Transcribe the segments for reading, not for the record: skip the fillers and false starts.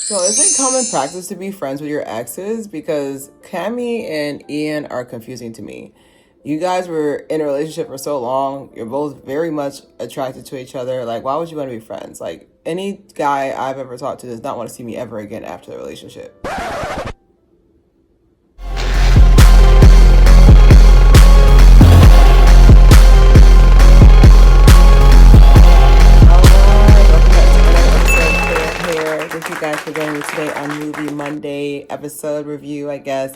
So is it common practice to be friends with your exes? Because Cammy and Ian are confusing to me. You guys were in a relationship for so long. You're both very much attracted to each other. Like, why would you want to be friends? Like, any guy I've ever talked to does not want to see me ever again after the relationship. Thank you guys for joining me today on Movie Monday episode review, I guess.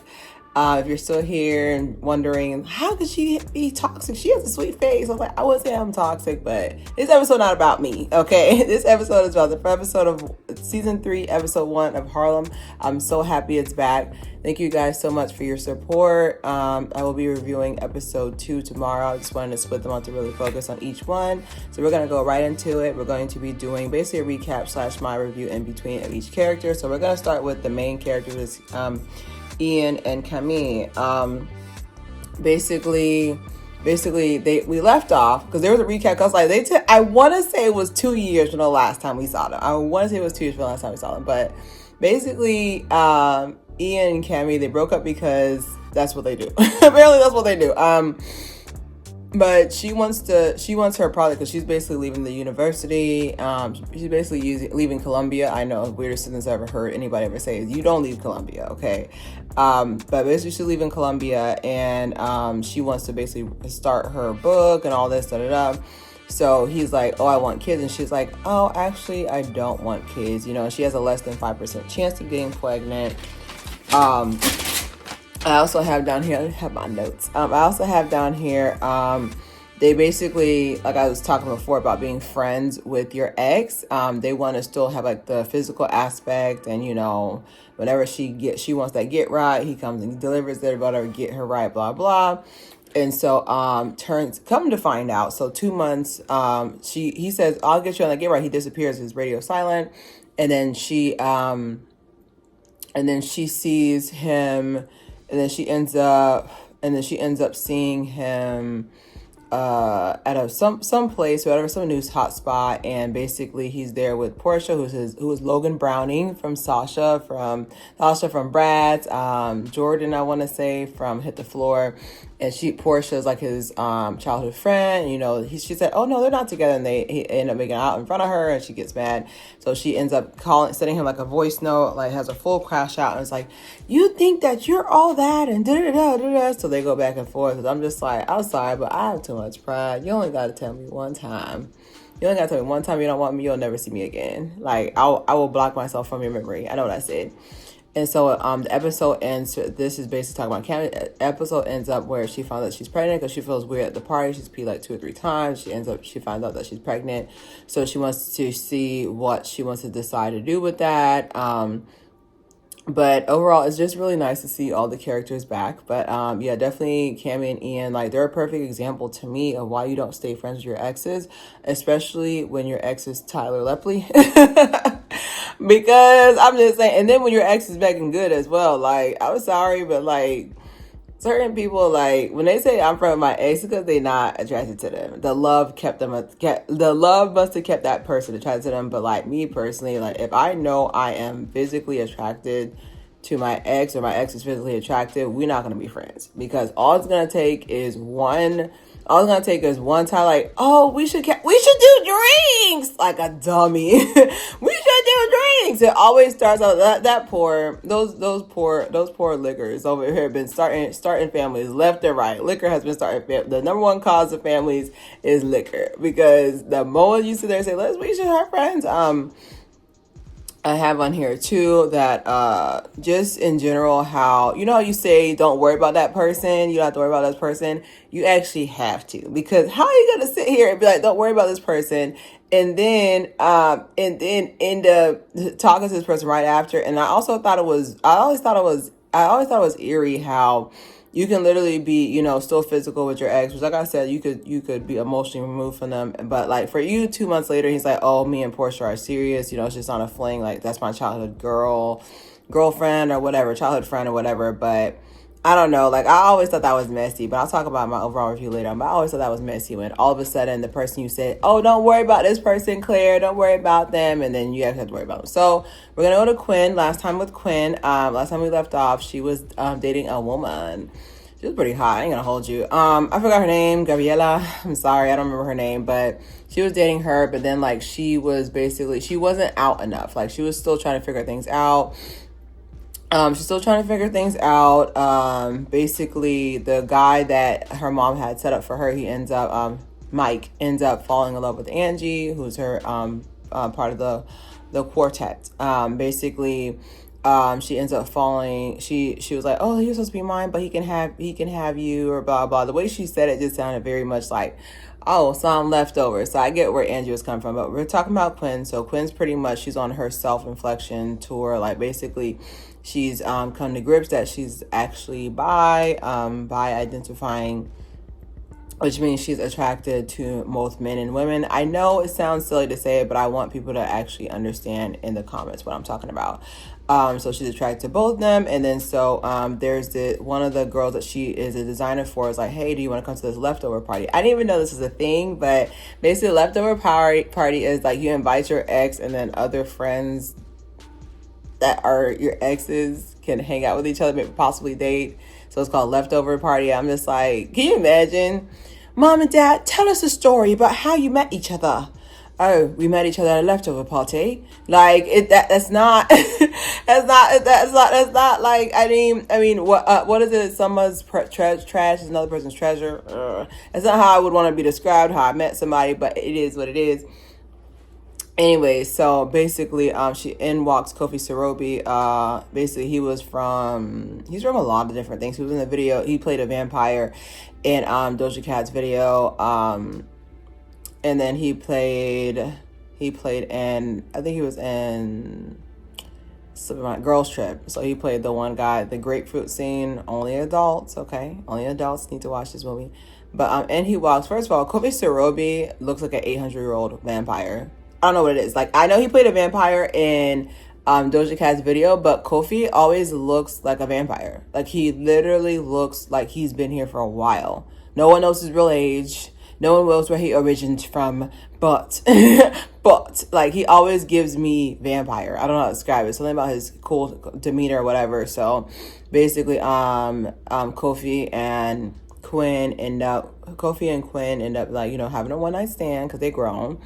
If you're still here and wondering, how could she be toxic? She has a sweet face. I was like, I would say I'm toxic, but this episode not about me, okay? This episode is about the episode of season 3, episode 1 of Harlem. I'm so happy it's back. Thank you guys so much for your support. I will be reviewing episode 2 tomorrow. I just wanted to split them out to really focus on each one. So we're going to go right into it. We're going to be doing basically a recap / my review in between of each character. So we're going to start with the main characters, Ian and Camille. Basically we left off because there was a recap. I was like, I want to say it was 2 years from the last time we saw them. I want to say it was 2 years from the last time we saw them, but basically, Ian and Camille, they broke up because that's what they do. Apparently, that's what they do. But she wants her project because she's basically leaving the university. She's basically leaving Columbia. I know, weirdest sentence I ever heard anybody ever say is, you don't leave Columbia, okay? But basically she's leaving Columbia, and she wants to basically start her book and all this, da-da-da. So he's like, oh, I want kids. And she's like, oh, actually, I don't want kids. You know, she has a less than 5% chance of getting pregnant. I also have down here, I have my notes. I also have down here, they basically, like I was talking before about being friends with your ex, they want to still have like the physical aspect, and you know, whenever she wants that get right, he comes and delivers it, whatever, get her right, blah, blah. And so, come to find out, so 2 months, he says, I'll get you on that get right. He disappears, his radio silent. And then she sees him, and then she ends up seeing him at some place, whatever, some news hotspot, and basically he's there with Portia, who is Logan Browning from Sasha from Brad's, Jordan, I want to say, from Hit the Floor. And Portia is like his childhood friend. You know, she said, oh, no, they're not together. And he end up making out in front of her, and she gets mad. So she ends up sending him like a voice note, like has a full crash out. And it's like, you think that you're all that and da-da-da-da-da. So they go back and forth. And I'm just like, I'm sorry, but I have too much pride. You only got to tell me one time. You only got to tell me one time you don't want me. You'll never see me again. Like, I will block myself from your memory. I know what I said. And so the episode ends. This is basically talking about Cammy. Episode ends up where she finds out she's pregnant because she feels weird at the party. She's peed like 2 or 3 times. She finds out that she's pregnant. So she wants to see what she wants to decide to do with that. But overall, it's just really nice to see all the characters back. But yeah, definitely Cammy and Ian, like, they're a perfect example to me of why you don't stay friends with your exes, especially when your ex is Tyler Lepley. Because I'm just saying, and then when your ex is back and good as well, like, I'm sorry, but like, certain people, like, when they say I'm friends with my ex, because they're not attracted to them. The love must have kept that person attracted to them. But like me personally, like, if I know I am physically attracted to my ex, or my ex is physically attractive, we're not going to be friends, because all it's going to take is one time, like, oh, we should do drinks, like a dummy. We should do drinks. It always starts out those poor liquors over here have been starting families left and right. Liquor has been starting. The number one cause of families is liquor, because the moment you sit there and say, we should have friends. I have on here too that just in general, how, you know how you say don't worry about that person, you don't have to worry about this person, you actually have to, because how are you gonna sit here and be like, don't worry about this person, and then end up talking to this person right after? And I always thought it was eerie how you can literally be, you know, still physical with your ex, which, like I said, you could be emotionally removed from them. But like, for you, 2 months later, he's like, oh, me and Portia are serious. You know, it's just on a fling. Like, that's my childhood girlfriend or whatever, childhood friend or whatever. But I don't know. Like, I always thought that was messy, but I'll talk about my overall review later. But I always thought that was messy when all of a sudden the person you said, "Oh, don't worry about this person, Claire. Don't worry about them," and then you actually have to worry about them. So we're gonna go to Quinn. Last time with Quinn, last time we left off, she was dating a woman. She was pretty hot. I ain't gonna hold you. I forgot her name, Gabriela. I'm sorry, I don't remember her name, but she was dating her. But then, like, she wasn't out enough. Like, she was still trying to figure things out. She's still trying to figure things out. Basically, the guy that her mom had set up for her, Mike ends up falling in love with Angie, who's her part of the quartet. Basically, she ends up falling. She was like, "Oh, you're supposed to be mine, but he can have you," or blah blah. The way she said it just sounded very much like, "Oh, so I'm leftover." So I get where Angie was coming from, but we're talking about Quinn. So Quinn's pretty much, she's on her self-inflection tour. Like, basically, she's come to grips that she's actually bi identifying, which means she's attracted to both men and women. I know it sounds silly to say it, but I want people to actually understand in the comments what I'm talking about. So she's attracted to both of them. And then there's one of the girls that she is a designer for is like, "Hey, do you want to come to this leftover party?" I didn't even know this was a thing, but basically leftover party is like you invite your ex and then other friends that are your exes can hang out with each other, maybe possibly date. So it's called leftover party. I'm just like, can you imagine? "Mom and Dad, tell us a story about how you met each other." "Oh, we met each other at a leftover party." Like, that's not that's not like, I mean what is it? Someone's trash is another person's treasure. That's not how I would want to be described, how I met somebody, but it is what it is. Anyway, so basically, in walks Kofi Siriboe. Basically, he's from a lot of different things. He was in the video. He played a vampire in Doja Cat's video. And then he played in, I think he was in Girls Trip. So he played the one guy, the grapefruit scene. Only adults, okay? Only adults need to watch this movie. But and he walks. First of all, Kofi Siriboe looks like an 800-year-old vampire. I don't know what it is. Like, I know he played a vampire in Doja Cat's video, but Kofi always looks like a vampire. Like, he literally looks like he's been here for a while. No one knows his real age. No one knows where he originates from, but like, he always gives me vampire. I don't know how to describe it. Something about his cool demeanor or whatever. So basically, Kofi and Quinn end up like, having a one night stand because they grown.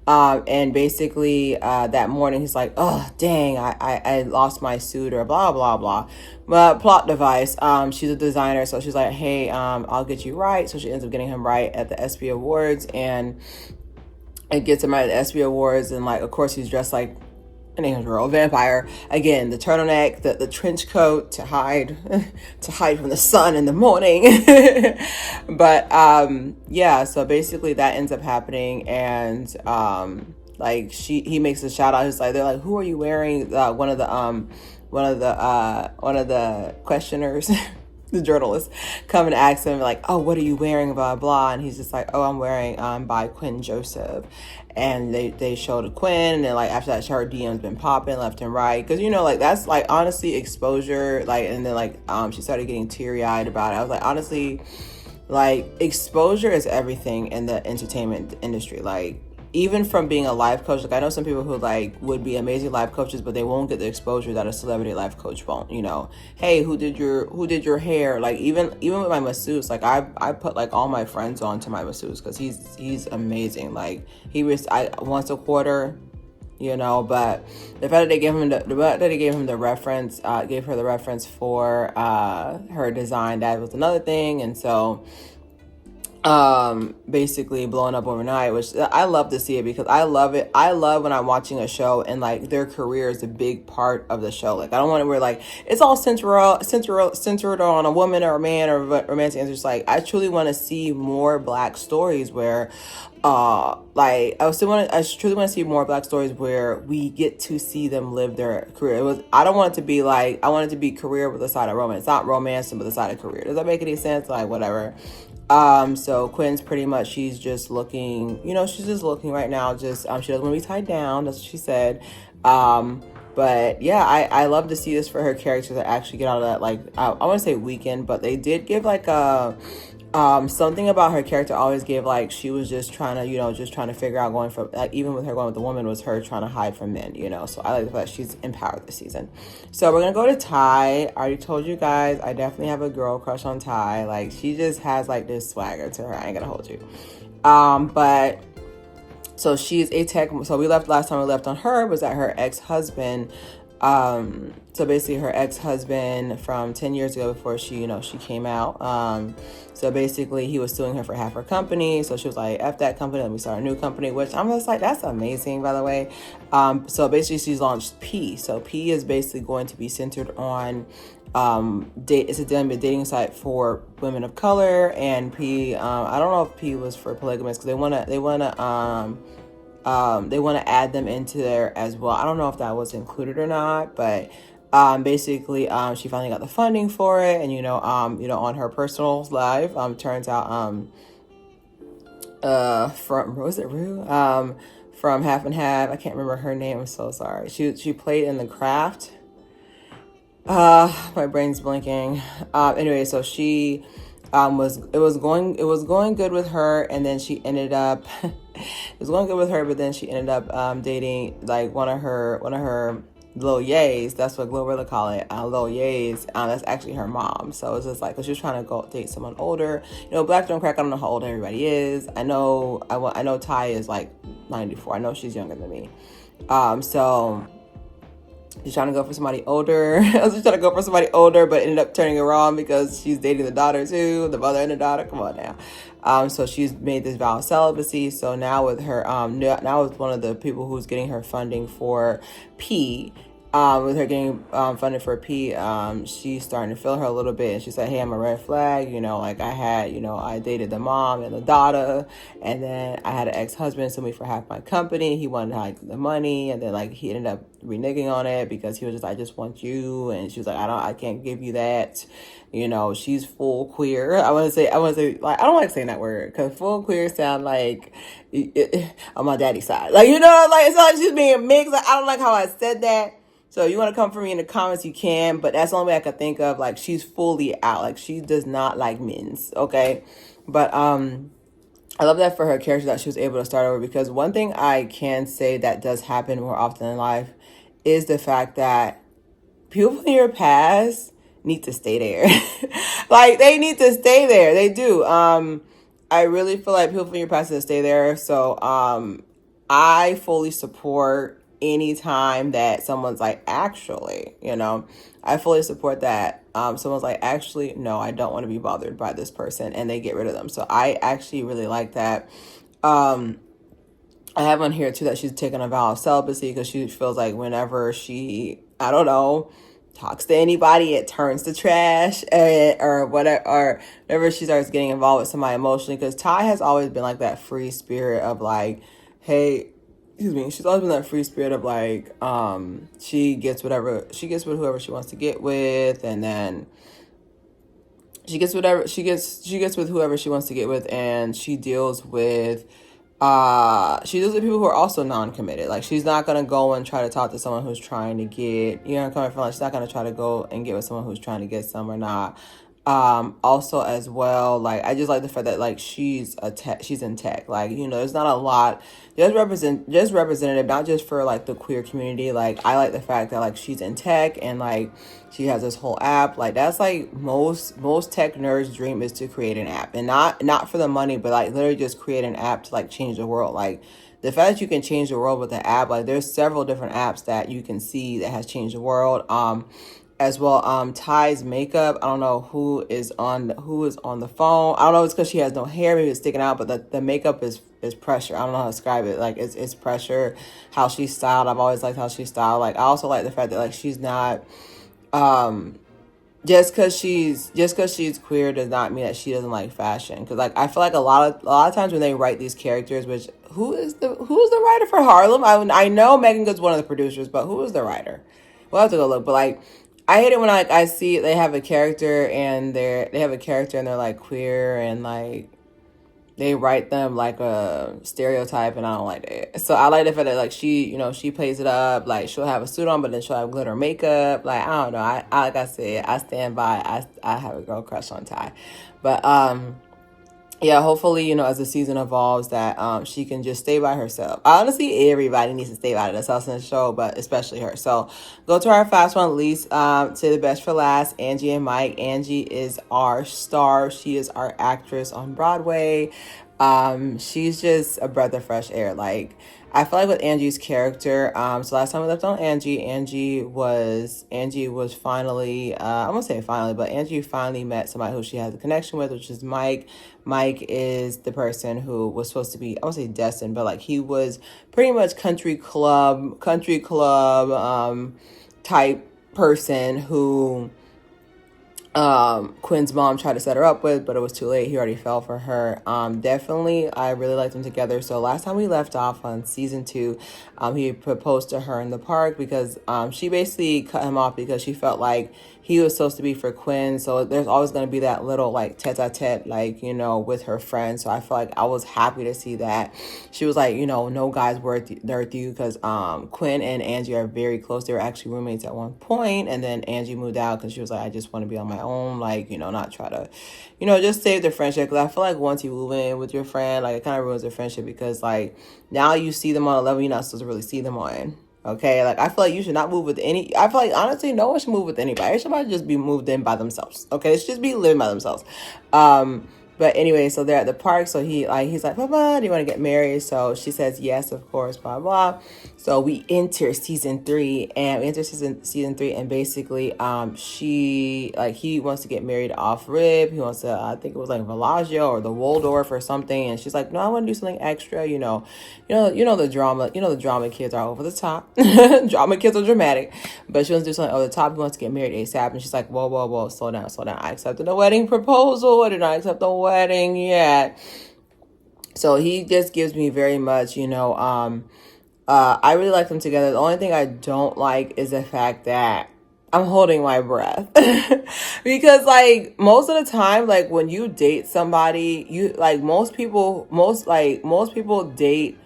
And basically, that morning he's like, "Oh, dang, I lost my suit," or blah, blah, blah. But plot device, she's a designer. So she's like, "Hey, I'll get you right." So she ends up getting him right at the SB Awards, and it gets him right at the SB Awards. And, like, of course, he's dressed like an 800-year-old vampire. Again, the turtleneck, the trench coat to hide from the sun in the morning. But yeah, so basically that ends up happening, and like, he makes a shout out. He's like, they're like, "Who are you wearing?" One of the questioners, the journalists, come and ask him, like, "Oh, what are you wearing?" Blah blah, and he's just like, "Oh, I'm wearing by Quinn Joseph." And they showed Quinn, and then, like, after that, her DM's been popping left and right, because, like, that's, like, honestly exposure. Like, and then, like, she started getting teary-eyed about it. I was like, honestly, like, exposure is everything in the entertainment industry. Like, even from being a life coach, like, I know some people who, like, would be amazing life coaches, but they won't get the exposure that a celebrity life coach won't. Hey, who did your hair? Like, even with my masseuse, like, I put, like, all my friends on to my masseuse because he's amazing. Like, once a quarter, but the fact that they gave him the reference, gave her the reference for her design, that was another thing. And so basically blowing up overnight, which I love to see it, because I love it. I love when I'm watching a show and, like, their career is a big part of the show. Like, I don't want it where, like, it's all centered on a woman or a man or romantic interest. Like, I truly want to see more Black stories where like, I truly want to see more Black stories where we get to see them live their career. I don't want it to be like, I want it to be career with a side of romance, not romance but the side of career. Does that make any sense? Like, whatever. So Quinn's pretty much, she's just looking right now. Just, she doesn't want to be tied down. That's what she said. But But yeah, I love to see this for her character to actually get out of that, like, I want to say weekend, but they did give like a something about her character always gave like she was just trying to, just trying to figure out, going from, like, even with her going with the woman, was her trying to hide from men, so I like the fact she's empowered this season. So we're gonna go to Ty. I already told you guys I definitely have a girl crush on Ty. Like, she just has like this swagger to her. I ain't gonna hold you. But so she's a tech. So last time we left on her was that her ex-husband. So basically her ex-husband from 10 years ago, before she came out. So basically he was suing her for half her company. So she was like, F that company, let me start a new company, which I'm just like, that's amazing, by the way. So basically she's launched P. So P is basically going to be centered on it's a dating site for women of color. And P, I don't know if P was for polygamous, because they want to add them into there as well. I don't know if that was included or not, but basically she finally got the funding for it. And on her personal life, turns out from, was it Rue, from Half and Half, I can't remember her name, I'm so sorry, she played in The Craft. My brain's blinking. Anyway, so she it was going good with her, and then she ended up it was going good with her, but then she ended up dating like one of her little yays. That's what Glorilla call it, little yays. That's actually her mom. So it's just like, cause she was trying to go date someone older. Black don't crack. I don't know how old everybody is. I know Ty is like 94. I know she's younger than me. So she's trying to go for somebody older. I was just trying to go for somebody older, but ended up turning it wrong because she's dating the daughter too, the mother and the daughter. Come on now. So she's made this vow of celibacy. So now with her, now with one of the people who's getting her funding for P, with her getting funded for P, she's starting to feel her a little bit. And she said, hey, I'm a red flag. Like I had, I dated the mom and the daughter. And then I had an ex-husband sue me for half my company. He wanted like the money. And then like he ended up reneging on it because he was just, I just want you. And she was like, I can't give you that. She's full queer. I want to say, like, I don't like saying that word, because full queer sound like on my daddy's side. Like, like, it's not like she's being mixed. Like, I don't like how I said that. So you want to come for me in the comments, you can, but that's the only way I could think of. Like, she's fully out. Like, she does not like men's, okay? But I love that for her character, that she was able to start over, because one thing I can say that does happen more often in life is the fact that people from your past need to stay there. Like, they need to stay there. They do. I really feel like people from your past need to stay there. So I fully support any time that someone's like, actually, I fully support that. Someone's like, actually, no, I don't want to be bothered by this person, and they get rid of them. So I actually really like that. I have on here too that she's taken a vow of celibacy, because she feels like whenever she, I don't know, talks to anybody, it turns to trash, or whatever, or whenever she starts getting involved with somebody emotionally. Because Ty has always been like that free spirit of like, hey, excuse me, she's always been that free spirit of like, she gets with whoever she wants to get with, and then she gets with whoever she wants to get with, and she deals with people who are also non-committed. Like, she's not gonna go and try to talk to someone who's trying to get, coming from, like, she's not gonna try to go and get with someone who's trying to get some or not. Also as well, like, I just like the fact that like she's in tech. Like, there's not a lot just representative, not just for like the queer community. Like, I like the fact that like she's in tech, and like she has this whole app. Like, that's like most tech nerds' dream, is to create an app, and not for the money, but like literally just create an app to like change the world. Like, the fact that you can change the world with an app, like there's several different apps that you can see that has changed the world. As well, Ty's makeup, I don't know who is on the phone. I don't know if it's because she has no hair, maybe it's sticking out, but the makeup is pressure. I don't know how to describe it. Like, it's pressure. How she's styled, I've always liked how she's styled. Like, I also like the fact that like she's not, just because she's queer does not mean that she doesn't like fashion. Because like, I feel like a lot of times when they write these characters, which who is the writer for Harlem? I know Megan Good's one of the producers, but who is the writer? We'll have to go look. But like, I hate it when like I see they have a character and they're like queer, and like they write them like a stereotype, and I don't like that. So I like the fact that like she plays it up, like she'll have a suit on, but then she'll have glitter makeup. Like I don't know. I like I said, I stand by. I have a girl crush on Ty, but yeah, hopefully, as the season evolves, that she can just stay by herself. Honestly, everybody needs to stay by themselves in the show, but especially her. So go to our fast one, least to the best for last, Angie and Mike. Angie is our star. She is our actress on Broadway. She's just a breath of fresh air. Like, I feel like with Angie's character, so last time we left on Angie was finally, I won't say finally, but Angie finally met somebody who she has a connection with, which is Mike. Mike is the person who was supposed to be, I won't say destined, but like he was pretty much country club, type person who Quinn's mom tried to set her up with, but it was too late. He already fell for her. Definitely, I really liked them together. So last time we left off on season 2, he proposed to her in the park because she basically cut him off because she felt like he was supposed to be for Quinn. So there's always going to be that little like tete-a-tete, like, with her friends. So I feel like I was happy to see that. She was like, no guy's worth you, because Quinn and Angie are very close. They were actually roommates at one point, and then Angie moved out because she was like, I just want to be on my own, like, not try to, just save the friendship. Because I feel like once you move in with your friend, like, it kind of ruins the friendship because, like, now you see them on a level you're not supposed to really see them on. Okay, like, I feel like you should not move with any. I feel like, honestly, no one should move with anybody. Somebody just be moved in by themselves. Okay, it should just be living by themselves. But anyway, so they're at the park. So he's like, Papa, do you want to get married? So she says yes, of course, blah blah. So we enter season 3, and basically, he wants to get married off rip. He wants to, I think it was like Bellagio or the Waldorf or something. And she's like, no, I want to do something extra. The drama. The drama kids are over the top. Drama kids are dramatic, but she wants to do something over the top. He wants to get married ASAP, and she's like, whoa, slow down. I accepted the wedding proposal. I did not accept the wedding yet. So he just gives me very much, I really like them together. The only thing I don't like is the fact that I'm holding my breath because like most of the time, like when you date somebody, you like most people date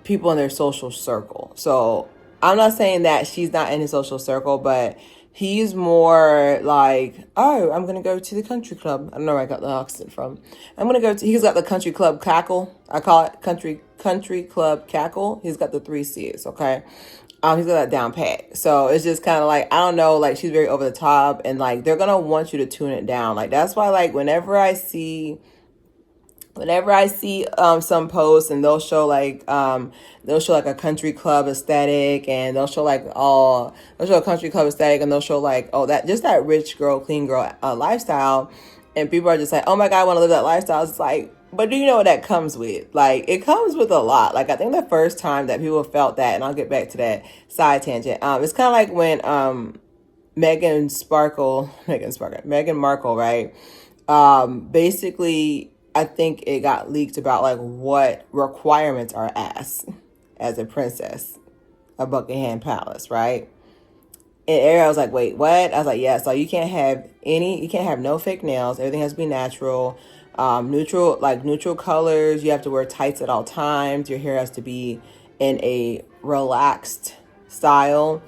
people in their social circle. So I'm not saying that she's not in his social circle, but he's more like, oh, I'm going to go to the country club. I don't know where I got the accent from. He's got the country club cackle. I call it country club cackle. He's got the 3 C's, okay? He's got that down pat. So it's just kind of like, I don't know, like she's very over the top, and like they're going to want you to tune it down. Like that's why like whenever I see some posts and they'll show like a country club aesthetic, and they'll show a country club aesthetic, and they'll show like, oh, that just that rich girl, clean girl lifestyle, and people are just like, oh my God, I want to live that lifestyle. It's like, but do you know what that comes with? Like, it comes with a lot. Like, I think the first time that people felt that, and I'll get back to that side tangent, it's kind of like when Meghan Markle, right? Basically, I think it got leaked about like what requirements are asked as a princess of Buckingham Palace, right? And Ariel was like, wait, what? I was like, yeah, so you can't have no fake nails. Everything has to be natural. Neutral colors. You have to wear tights at all times. Your hair has to be in a relaxed style.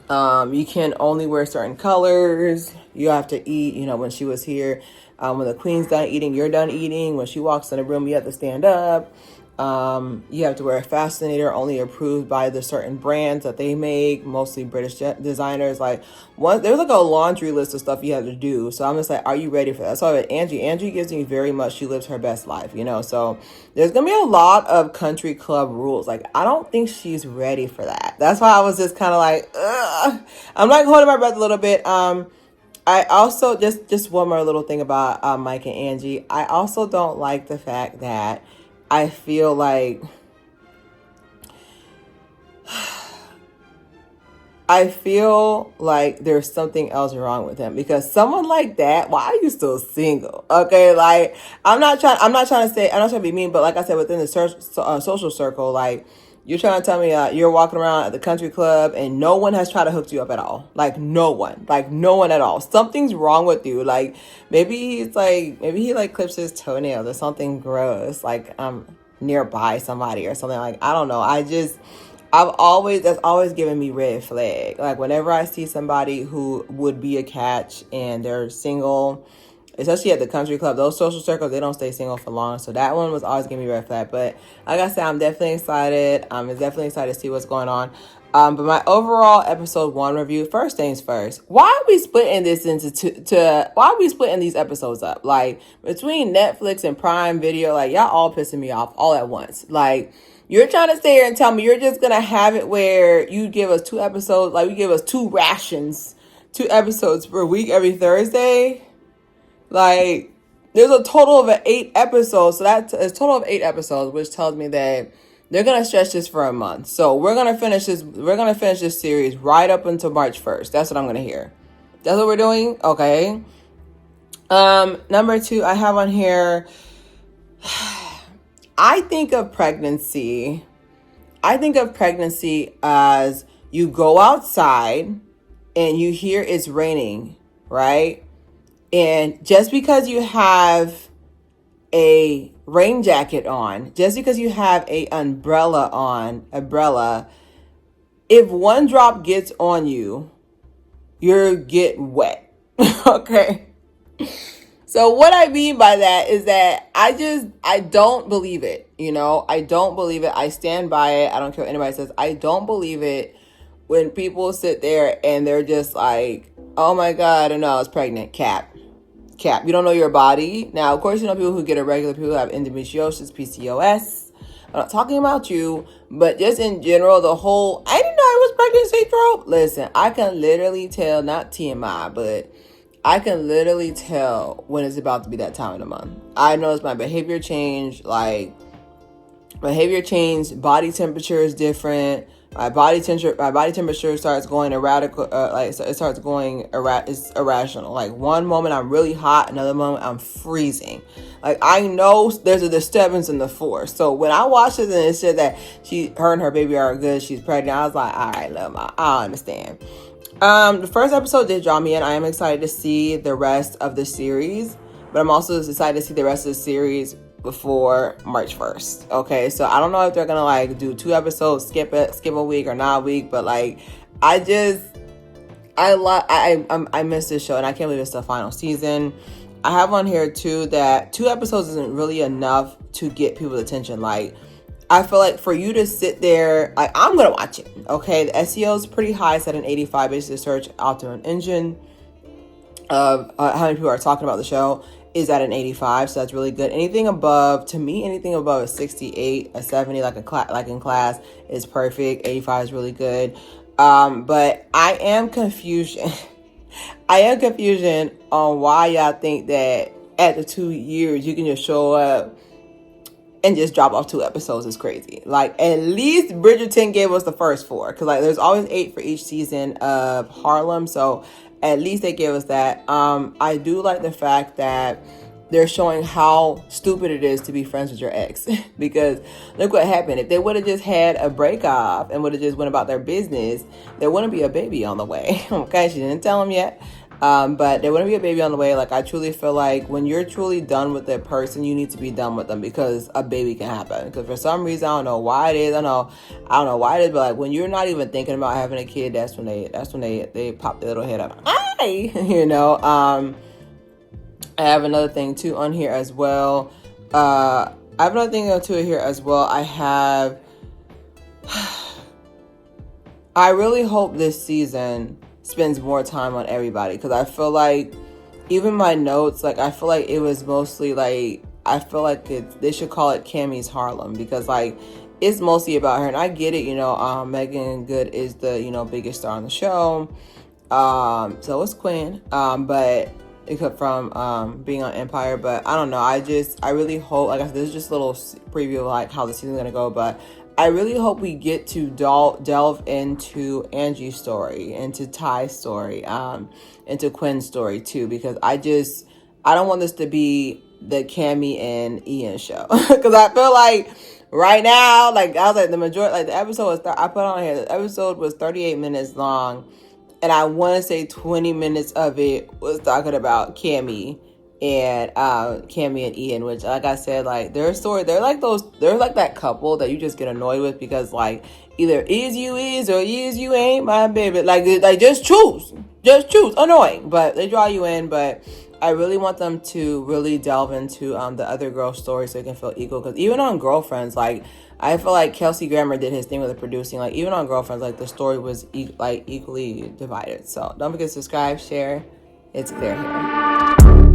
You can only wear certain colors. You have to eat, when she was here, when the queen's done eating, you're done eating. When she walks in the room, you have to stand up. You have to wear a fascinator only approved by the certain brands that they make, mostly British designers. Like there's like a laundry list of stuff you have to do. So I'm just like, are you ready for that? So Angie gives me very much, she lives her best life, so there's gonna be a lot of country club rules. Like I don't think she's ready for that. That's why I was just kind of like, ugh. I'm like holding my breath a little bit. I also just one more little thing about Mike and Angie. I also don't like the fact that I feel like there's something else wrong with him, because someone like that, why are you still single? Okay, like I'm not trying to be mean, but like I said, within the social circle, like You're trying to tell me you're walking around at the country club and no one has tried to hook you up at all. Like no one. Like no one at all. Something's wrong with you. Like maybe he like clips his toenails or something gross. Like nearby somebody or something. Like I don't know. That's always given me red flag. Like whenever I see somebody who would be a catch and they're single, especially at the country club, those social circles, they don't stay single for long. So that one was always giving me red flag. But like I said, I'm definitely excited. I'm definitely excited to see what's going on. But my overall episode 1 review, first things first, why are we splitting this why are we splitting these episodes up? Like between Netflix and Prime Video, like y'all all pissing me off all at once. Like you're trying to stay here and tell me you're just going to have it where you give us 2 episodes, like you give us 2 rations, 2 episodes per week every Thursday. Like, there's a total of 8 episodes. So that's a total of 8 episodes, which tells me that they're gonna stretch this for a month. So we're gonna finish this series right up until March 1st. That's what I'm gonna hear. That's what we're doing? Okay. Number 2, I have on here. I think of pregnancy as you go outside and you hear it's raining, right? And just because you have a rain jacket on, just because you have a umbrella, if one drop gets on you, you get wet. Okay. So what I mean by that is that I don't believe it. I don't believe it. I stand by it. I don't care what anybody says. I don't believe it when people sit there and they're just like, oh my God, I know I was pregnant. Cap. You don't know your body. Now, of course, people who get irregular, people who have endometriosis, PCOS. I'm not talking about you, but just in general, I didn't know I was pregnancy throat. Listen, I can literally tell, not TMI, but I can literally tell when it's about to be that time of the month. I notice my behavior change, body temperature is different. My body temperature starts going erratic, it's irrational. Like one moment I'm really hot, another moment I'm freezing. Like I know there's a disturbance in the force. So when I watched this and it said that her and her baby are good, she's pregnant, I was like, all right, love, I understand. The first episode did draw me in. I am excited to see the rest of the series, but I'm also excited to see the rest of the series before March 1st. Okay, so I don't know if they're gonna do 2 episodes, skip a week or not a week, but I miss this show and I can't believe it's the final season. I have on here too that 2 episodes isn't really enough to get people's attention. I feel like for you to sit there, I'm gonna watch it. Okay, the SEO is pretty high, set an 85, basically search after an engine of how many people are talking about the show is at an 85, so that's really good. Anything above a 68, a 70, like in class, is perfect. 85 is really good. But I am confusion. I am confusion on why y'all think that after 2 years you can just show up and just drop off 2 episodes is crazy. At least Bridgerton gave us the first 4, because there's always 8 for each season of Harlem, so at least they gave us that. I do like the fact that they're showing how stupid it is to be friends with your ex. Because look what happened. If they would have just had a break off and would have just went about their business, there wouldn't be a baby on the way. Okay, she didn't tell him yet. But there wouldn't be a baby on the way. I truly feel like when you're truly done with that person, you need to be done with them, because a baby can happen. Because for some reason, I don't know why it is. I don't know why it is, but when you're not even thinking about having a kid, that's when they pop their little head up. I have another thing too on here as well. I really hope this season spends more time on everybody, because I feel like even my notes, I feel like it was mostly I feel like they should call it Cammy's Harlem, because it's mostly about her. And I get it, Megan Good is the biggest star on the show, so is Quinn, but it could from being on Empire. But I don't know, I really hope, like I said, this is just a little preview of how the season's gonna go, but I really hope we get to delve into Angie's story, into Ty's story, into Quinn's story too, because I don't want this to be the Cammy and Ian show. Because I feel like right now, like I was like the majority, like the episode was, I put on here, the episode was 38 minutes long, and I want to say 20 minutes of it was talking about Cammy and Ian, which, like I said, like their story, they're like that couple that you just get annoyed with because like either is or you ain't my baby. Like just choose, annoying, but they draw you in. But I really want them to really delve into the other girl's story so they can feel equal, because even on Girlfriends, like I feel like Kelsey Grammer did his thing with the producing. Like even on Girlfriends, like the story was equally divided. So don't forget to subscribe, share. It's clear here.